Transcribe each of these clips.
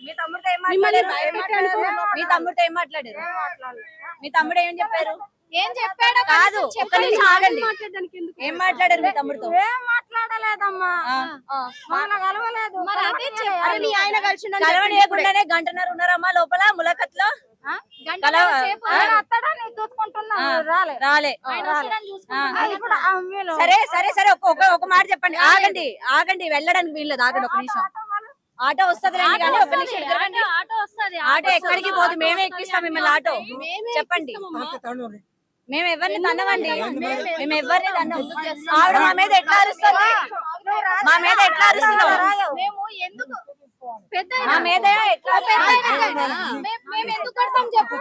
మీ తమ్ముడితో ఏం మాట్లాడారు? మీ తమ్ముడు ఏం చెప్పారు? ఏం చెప్పాడో కాదు, ఒక్క నిమిషం ఆగండి. ఏం మాట్లాడారు మీ తమ్ముడితో? ఏం మాట్లాడలేదమ్మా, కలవలేదు. మరి అదే చెప్పాలి. మీ ఆయన కలిసి కలవనీయకుండానే గంటన్నర ఉన్నారమ్మా లోపల ములకత్లో. రాలే. సరే సరే సరే, ఒక మాట చెప్పండి. ఆగండి ఆగండి, వెళ్ళడానికి వీల్లేదు. ఆగండి ఒక నిమిషం. ఆటో వస్తుంది కానీ ఒక నిమిషం. ఆటో ఎక్కడికి పోదు, మేమే ఎక్కిస్తాం మిమ్మల్ని. ఆటో చెప్పండి. మేము ఎవరిని తన్నవండి, మేము ఎవరిని తన్నం. ఆవిడ మా మీద ఎట్లా అరుస్తుంది, మా మీద ఎట్లా అరుస్తున్నావు? మా మీద ఎట్లా మేము ఎందుకు కడతాం చెప్పు.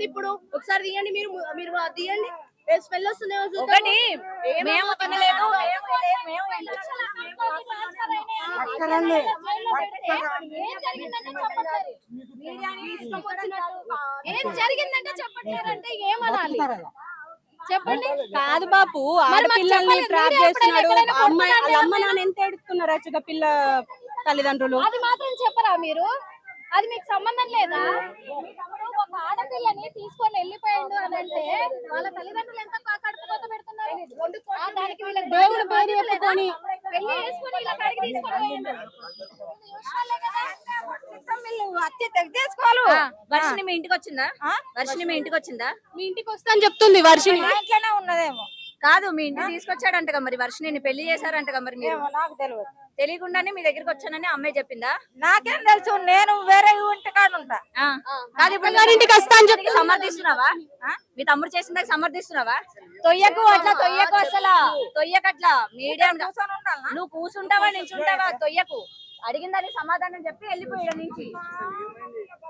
ఇప్పుడు ఒకసారి తీయండి, మీరు తీయండి. స్మెల్ వస్తుంది. ఒకటి మేము తినలేదు, ఏం జరిగిందంటే చెప్పట్లేరంటే ఏమనాలి చెప్పండి. కాదు బాపు, ఆడపిల్లల్ని ట్రాప్ చేస్తున్నాడు. అమ్మ నాన్న ఎంత ఏడుస్తున్నారు యాక్చువల్గా పిల్ల తల్లిదండ్రులు. అది మాత్రం చెప్పరా మీరు? అది మీకు సంబంధం లేదా? ఒక ఆడపిల్లని తీసుకొని వెళ్ళిపోయాడు అని అంటే వాళ్ళ తల్లిదండ్రులు ఎంత కడుపు కొత్త పెడుతున్నారు. దానికి వీళ్ళకి దేవుడు పేరు చెప్పుకొని పెళ్లి చేసుకొని ఇలా కడిగి తీసుకొని వర్షిని మీ ఇంటికి వచ్చిందా? వర్షిని మీ ఇంటికి వచ్చిందా? మీ ఇంటికి వస్తా అని చెప్తుంది వర్షిని. ఇంట్లోనే ఉన్నదేమో. కాదు, మీ ఇంటికి తీసుకొచ్చాడంటగా మరి. వర్షిని పెళ్లి చేశారంటగా మరి. మీరు నాకు తెలియదు, తెలియకుండానే మీ దగ్గరికి వచ్చానని అమ్మాయి చెప్పిందా? నాకేం తెలుసు, నేను వేరే ఇంటికాడ ఉంటా. కాదు, ఇప్పుడు ఇంటికి వస్తా అని చెప్పి సమర్థిస్తున్నావా? మీ తమ్ముడు చేసిందాక సమర్థిస్తున్నావా? తొయ్యకు అట్లా, తొయ్యకు అసలు తొయ్యకట్లా. మీడియా నువ్వు కూర్చుంటావా నిల్చుంటావా? తొయ్యకు. అడిగిన దానికి సమాధానం చెప్పి వెళ్ళిపోయాడు నుంచి.